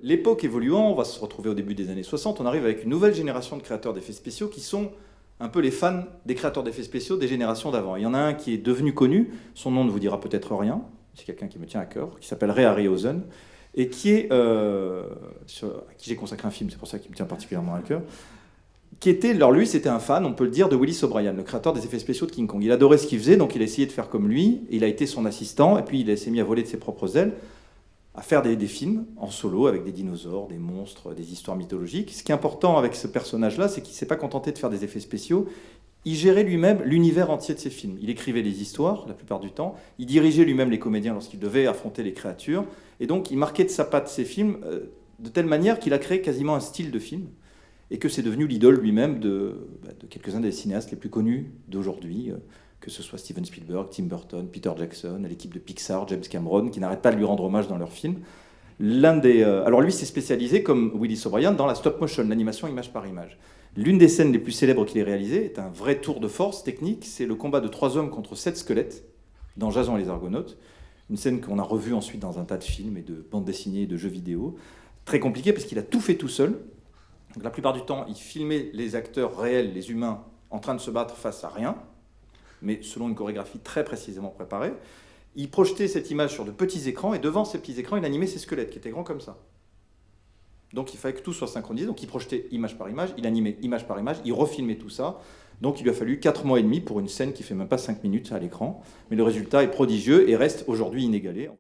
l'époque évoluant, on va se retrouver au début des années 60, on arrive avec une nouvelle génération de créateurs d'effets spéciaux qui sont un peu les fans des créateurs d'effets spéciaux des générations d'avant. Il y en a un qui est devenu connu, son nom ne vous dira peut-être rien, c'est quelqu'un qui me tient à cœur, qui s'appelle Ray Harryhausen, et qui est, à qui j'ai consacré un film, c'est pour ça qu'il me tient particulièrement à cœur, qui était, alors lui, c'était un fan, on peut le dire, de Willis O'Brien, le créateur des effets spéciaux de King Kong. Il adorait ce qu'il faisait, donc il a essayé de faire comme lui, et il a été son assistant, et puis il s'est mis à voler de ses propres ailes, à faire des films en solo avec des dinosaures, des monstres, des histoires mythologiques. Ce qui est important avec ce personnage-là, c'est qu'il ne s'est pas contenté de faire des effets spéciaux, il gérait lui-même l'univers entier de ses films. Il écrivait les histoires, la plupart du temps, il dirigeait lui-même les comédiens lorsqu'il devait affronter les créatures, et donc il marquait de sa patte ses films de telle manière qu'il a créé quasiment un style de film, et que c'est devenu l'idole lui-même de quelques-uns des cinéastes les plus connus d'aujourd'hui, que ce soit Steven Spielberg, Tim Burton, Peter Jackson, l'équipe de Pixar, James Cameron, qui n'arrêtent pas de lui rendre hommage dans leurs films. Alors lui s'est spécialisé, comme Willis O'Brien, dans la stop motion, l'animation image par image. L'une des scènes les plus célèbres qu'il ait réalisées est un vrai tour de force technique, c'est le combat de 3 hommes contre 7 squelettes, dans Jason et les Argonautes, une scène qu'on a revue ensuite dans un tas de films et de bandes dessinées et de jeux vidéo. Très compliqué parce qu'il a tout fait tout seul. Donc, la plupart du temps, il filmait les acteurs réels, les humains, en train de se battre face à rien, mais selon une chorégraphie très précisément préparée. Il projetait cette image sur de petits écrans, et devant ces petits écrans, il animait ces squelettes, qui étaient grands comme ça. Donc il fallait que tout soit synchronisé, donc il projetait image par image, il animait image par image, il refilmait tout ça. Donc il lui a fallu 4 mois et demi pour une scène qui fait même pas 5 minutes à l'écran. Mais le résultat est prodigieux et reste aujourd'hui inégalé.